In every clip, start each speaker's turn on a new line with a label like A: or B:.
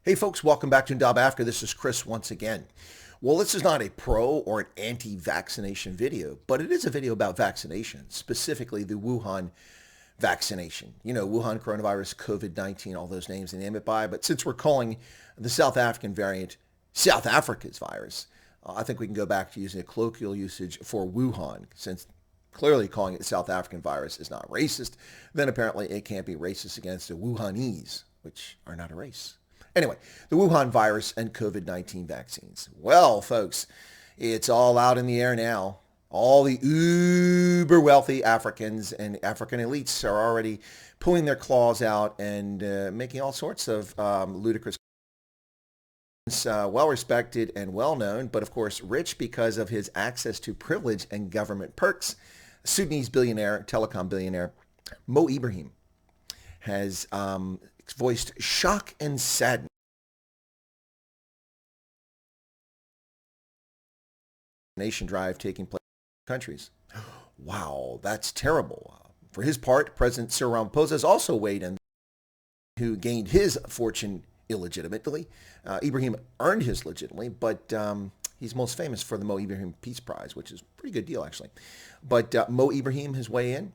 A: Hey folks, welcome back to Indaba Africa. This is Chris once again. Well, this is not a pro or an anti-vaccination video, but it is a video about vaccination, specifically the Wuhan vaccination. You know, Wuhan coronavirus, COVID-19, all those names they name it by. But since we're calling the South African variant South Africa's virus, I think we can go back to using a colloquial usage for Wuhan, since clearly calling it the South African virus is not racist. Then apparently it can't be racist against the Wuhanese, which are not a race. Anyway, the Wuhan virus and COVID-19 vaccines. Well, folks, it's all out in the air now. All the uber wealthy Africans and African elites are already pulling their claws out and making all sorts of ludicrous, well-respected and well-known, but of course rich because of his access to privilege and government perks. Sudanese billionaire, telecom billionaire, Mo Ibrahim has voiced shock and sadness. Nation drive taking place in countries. Wow, that's terrible. For his part, President Cyril Ramaphosa has also weighed in, who gained his fortune illegitimately. Ibrahim earned his legitimately, but he's most famous for the Mo Ibrahim Peace Prize, which is a pretty good deal, actually. But Mo Ibrahim has weighed in,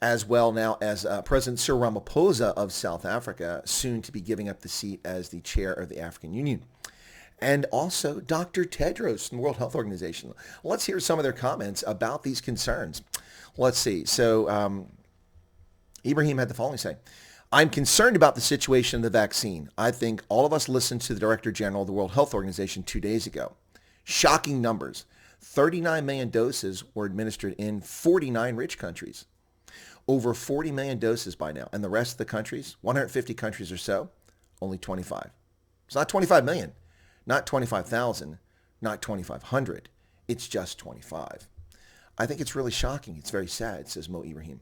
A: as well now as President Cyril Ramaphosa of South Africa, soon to be giving up the seat as the chair of the African Union. And also Dr. Tedros from the World Health Organization. Let's hear some of their comments about these concerns. Let's see. So Ibrahim had the following to say. I'm concerned about the situation of the vaccine. I think all of us listened to the Director General of the World Health Organization 2 days ago. Shocking numbers. 39 million doses were administered in 49 rich countries. Over 40 million doses by now. And the rest of the countries, 150 countries or so, only 25. It's not 25 million. Not 25,000, not 2,500. It's just 25. I think it's really shocking. It's very sad, says Mo Ibrahim.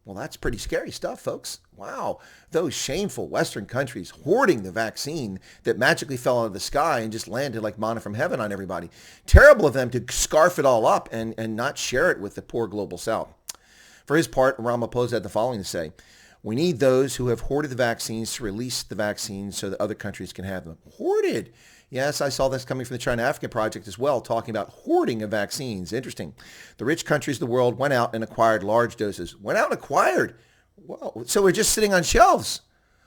A: Well, that's pretty scary stuff, folks. Wow. Those shameful Western countries hoarding the vaccine that magically fell out of the sky and just landed like manna from heaven on everybody. Terrible of them to scarf it all up and not share it with the poor global South. For his part, Ramaphosa had the following to say. We need those who have hoarded the vaccines to release the vaccines so that other countries can have them. Hoarded. Yes, I saw this coming from the China Africa Project as well, talking about hoarding of vaccines. Interesting. The rich countries of the world went out and acquired large doses. Went out and acquired. Well, so we're just sitting on shelves.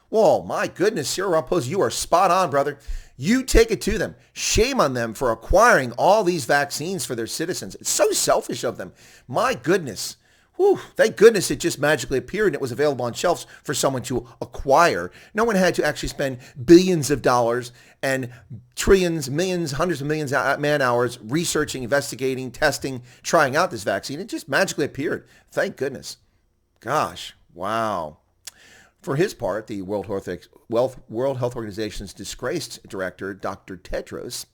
A: Whoa, my goodness, Cyril Ramaphosa, you are spot on, brother. You take it to them. Shame on them for acquiring all these vaccines for their citizens. It's so selfish of them. My goodness. Whew, thank goodness it just magically appeared and it was available on shelves for someone to acquire. No one had to actually spend billions of dollars and trillions, millions, hundreds of millions of man hours researching, investigating, testing, trying out this vaccine. It just magically appeared. Thank goodness. Gosh, wow. For his part, the World Health Organization's disgraced director, Dr. Tedros,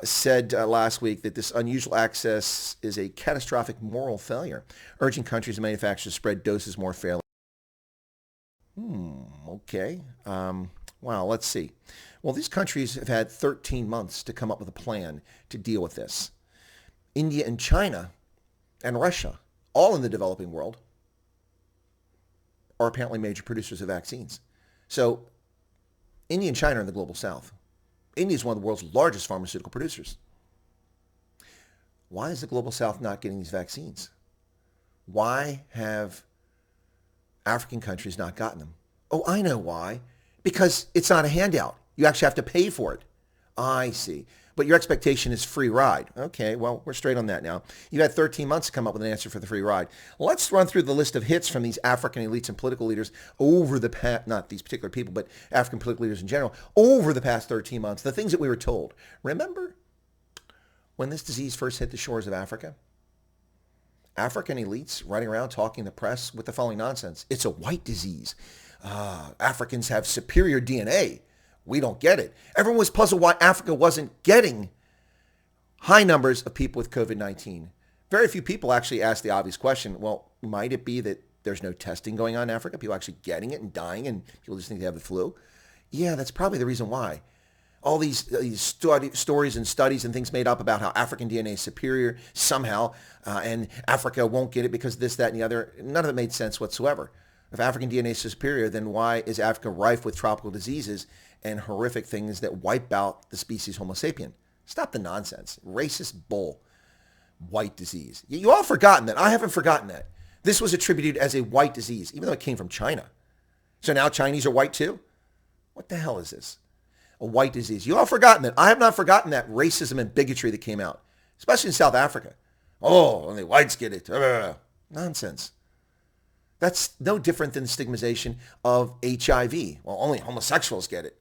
A: said last week that this unusual access is a catastrophic moral failure, urging countries and manufacturers to spread doses more fairly. Okay. Well, let's see. Well, these countries have had 13 months to come up with a plan to deal with this. India and China and Russia, all in the developing world, are apparently major producers of vaccines. So India and China are in the global south. India is one of the world's largest pharmaceutical producers. Why is the global south not getting these vaccines? Why have African countries not gotten them? Oh, I know why. Because it's not a handout. You actually have to pay for it. I see. But your expectation is free ride. Okay, well, we're straight on that now. You had 13 months to come up with an answer for the free ride. Let's run through the list of hits from these African elites and political leaders over the past, not these particular people, but African political leaders in general, over the past 13 months, the things that we were told. Remember when this disease first hit the shores of Africa? African elites running around talking to the press with the following nonsense. It's a white disease. Africans have superior DNA. We don't get it. Everyone was puzzled why Africa wasn't getting high numbers of people with COVID-19. Very few people actually asked the obvious question, well, might it be that there's no testing going on in Africa? People actually getting it and dying and people just think they have the flu? Yeah, that's probably the reason why. All these stories and studies and things made up about how African DNA is superior somehow and Africa won't get it because this, that, and the other, none of it made sense whatsoever. If African DNA is superior, then why is Africa rife with tropical diseases and horrific things that wipe out the species Homo sapien? Stop the nonsense. Racist bull. White disease. You all forgotten that. I haven't forgotten that. This was attributed as a white disease, even though it came from China. So now Chinese are white too? What the hell is this? A white disease. You all forgotten that. I have not forgotten that racism and bigotry that came out, especially in South Africa. Oh, only whites get it. Nonsense. That's no different than the stigmatization of HIV. Well, only homosexuals get it.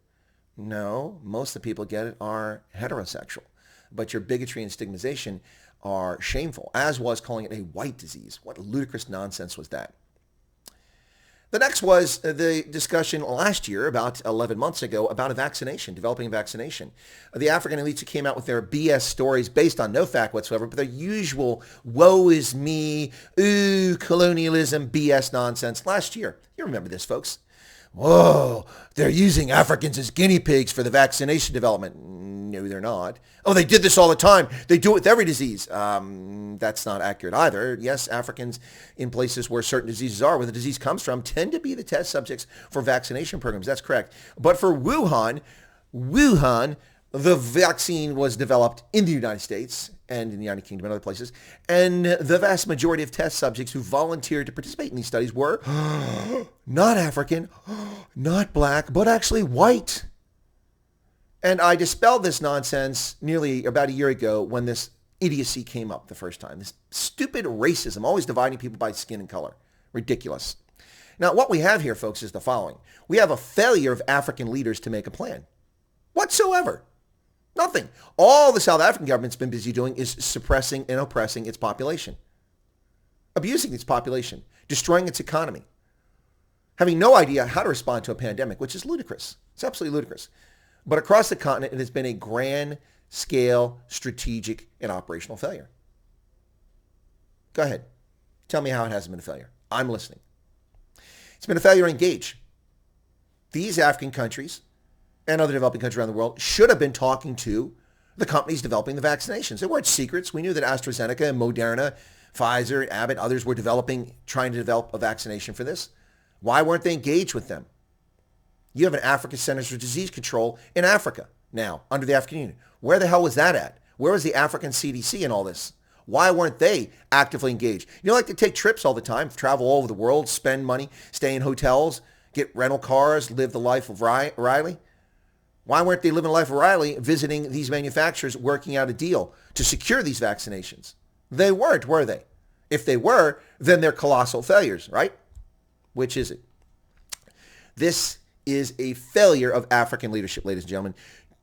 A: No, most of the people get it are heterosexual. But your bigotry and stigmatization are shameful, as was calling it a white disease. What ludicrous nonsense was that? The next was the discussion last year, about 11 months ago, about a vaccination, developing a vaccination. The African elites who came out with their BS stories based on no fact whatsoever, but their usual woe is me, ooh, colonialism, BS nonsense last year. You remember this, folks. Whoa, they're using Africans as guinea pigs for the vaccination development. No, they're not. Oh, they did this all the time. They do it with every disease. That's not accurate either. Yes, Africans in places where certain diseases are, where the disease comes from, tend to be the test subjects for vaccination programs. That's correct. But for Wuhan, the vaccine was developed in the United States and in the United Kingdom and other places. And the vast majority of test subjects who volunteered to participate in these studies were not African, not black, but actually white. And I dispelled this nonsense nearly about a year ago when this idiocy came up the first time. This stupid racism, always dividing people by skin and color. Ridiculous. Now, what we have here, folks, is the following. We have a failure of African leaders to make a plan whatsoever. Nothing. All the South African government's been busy doing is suppressing and oppressing its population, abusing its population, destroying its economy, having no idea how to respond to a pandemic, which is ludicrous. It's absolutely ludicrous. But across the continent, it has been a grand-scale strategic and operational failure. Go ahead. Tell me how it hasn't been a failure. I'm listening. It's been a failure to engage. These African countries and other developing countries around the world should have been talking to the companies developing the vaccinations. They weren't secrets. We knew that AstraZeneca and Moderna, Pfizer, Abbott, others were trying to develop a vaccination for this. Why weren't they engaged with them? You have an African Centers for Disease Control in Africa now, under the African Union. Where the hell was that at? Where was the African CDC in all this? Why weren't they actively engaged? You know, like to take trips all the time, travel all over the world, spend money, stay in hotels, get rental cars, live the life of Riley? Why weren't they living the life of Riley, visiting these manufacturers, working out a deal to secure these vaccinations? They weren't, were they? If they were, then they're colossal failures, right? Which is it? This is a failure of African leadership, ladies and gentlemen.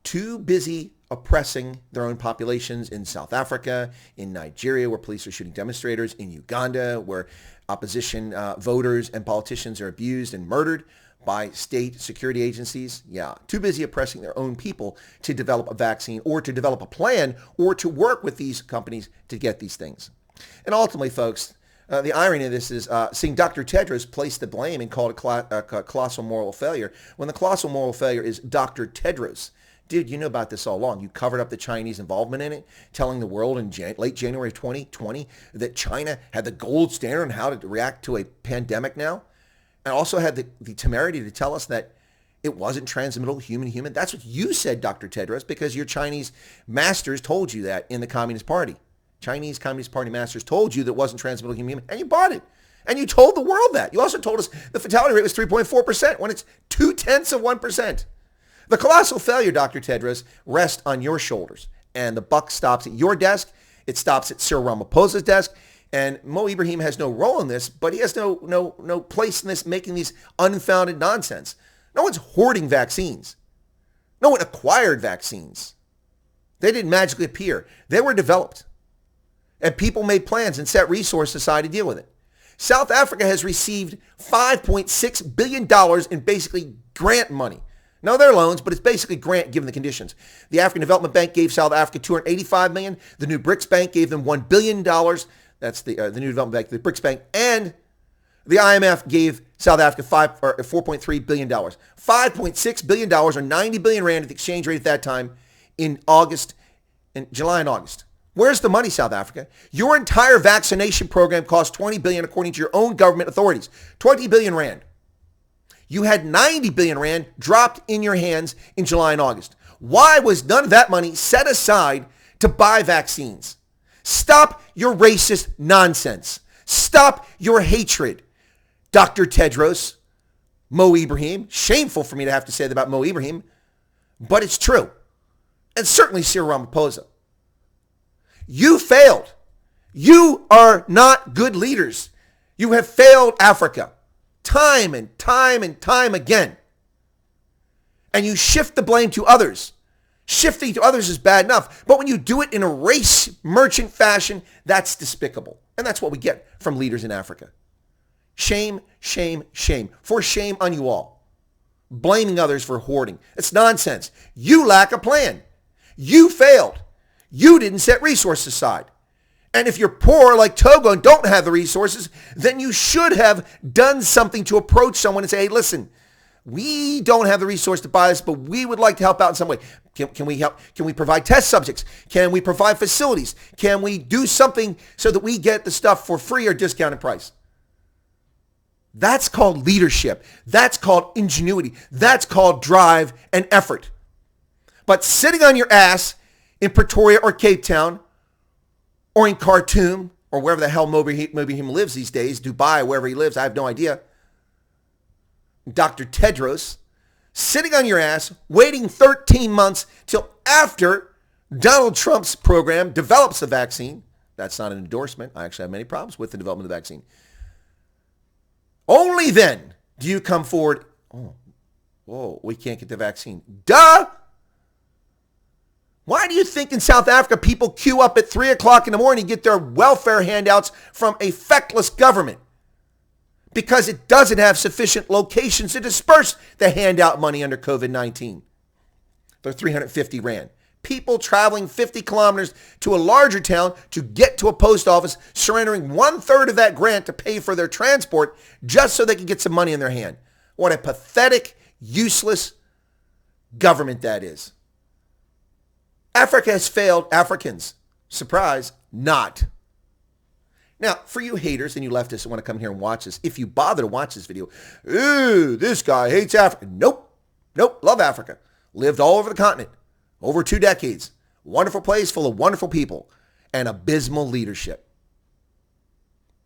A: Too busy oppressing their own populations in South Africa, in Nigeria, where police are shooting demonstrators, in Uganda, where opposition voters and politicians are abused and murdered by state security agencies. Yeah, too busy oppressing their own people to develop a vaccine or to develop a plan or to work with these companies to get these things. And ultimately, folks, the irony of this is seeing Dr. Tedros place the blame and call it a colossal moral failure when the colossal moral failure is Dr. Tedros. Dude, you know about this all along. You covered up the Chinese involvement in it, telling the world in late January of 2020 that China had the gold standard on how to react to a pandemic now, and also had the temerity to tell us that it wasn't transmissible human to human. That's what you said, Dr. Tedros, because your Chinese masters told you that in the Communist Party. Chinese Communist Party masters told you that it wasn't transmissible human to human, and you bought it. And you told the world that. You also told us the fatality rate was 3.4% when it's 0.2%. The colossal failure, Dr. Tedros, rests on your shoulders. And the buck stops at your desk. It stops at Cyril Ramaphosa's desk. And Mo Ibrahim has no role in this, but he has no place in this making these unfounded nonsense. No one's hoarding vaccines. No one acquired vaccines. They didn't magically appear. They were developed. And people made plans and set resources aside to deal with it. South Africa has received $5.6 billion in basically grant money. No, they're loans, but it's basically grant given the conditions. The African Development Bank gave South Africa $285 million. The new BRICS Bank gave them $1 billion. That's the new development bank, the BRICS Bank. And the IMF gave South Africa $4.3 billion. $5.6 billion or 90 billion rand at the exchange rate at that time in July and August. Where's the money, South Africa? Your entire vaccination program cost 20 billion according to your own government authorities. 20 billion rand. You had 90 billion rand dropped in your hands in July and August. Why was none of that money set aside to buy vaccines? Stop your racist nonsense. Stop your hatred. Dr. Tedros, Mo Ibrahim, shameful for me to have to say that about Mo Ibrahim, but it's true. And certainly Cyril Ramaphosa. You failed. You are not good leaders. You have failed Africa time and time and time again. And you shift the blame to others. Shifting to others is bad enough, but when you do it in a race merchant fashion, that's despicable. And that's what we get from leaders in Africa. Shame, shame, shame. For shame on you all. Blaming others for hoarding. It's nonsense. You lack a plan. You failed. You didn't set resources aside. And if you're poor like Togo and don't have the resources, then you should have done something to approach someone and say, hey, listen, we don't have the resource to buy this, but we would like to help out in some way. Can we help? Can we provide test subjects? Can we provide facilities? Can we do something so that we get the stuff for free or discounted price? That's called leadership. That's called ingenuity. That's called drive and effort. But sitting on your ass in Pretoria or Cape Town or in Khartoum or wherever the hell Moby lives these days, Dubai, wherever he lives, I have no idea. Dr. Tedros, sitting on your ass, waiting 13 months till after Donald Trump's program develops a vaccine. That's not an endorsement. I actually have many problems with the development of the vaccine. Only then do you come forward, we can't get the vaccine. Duh! Why do you think in South Africa people queue up at 3 o'clock in the morning to get their welfare handouts from a feckless government? Because it doesn't have sufficient locations to disperse the handout money under COVID-19. They're 350 rand. People traveling 50 kilometers to a larger town to get to a post office, surrendering 1/3 of that grant to pay for their transport just so they can get some money in their hand. What a pathetic, useless government that is. Africa has failed Africans. Surprise, not. Now, for you haters and you leftists that want to come here and watch this, if you bother to watch this video, ooh, this guy hates Africa. Nope. Love Africa. Lived all over the continent. Over 2 decades. Wonderful place full of wonderful people and abysmal leadership.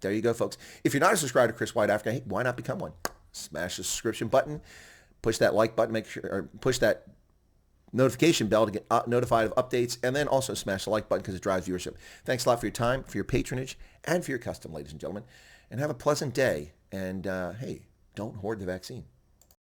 A: There you go, folks. If you're not a subscriber to Chris White Africa, hey, why not become one? Smash the subscription button, push that like button, push that notification bell to get notified of updates, and then also smash the like button because it drives viewership. Thanks a lot for your time, for your patronage, and for your custom, ladies and gentlemen. And have a pleasant day. And hey, don't hoard the vaccine.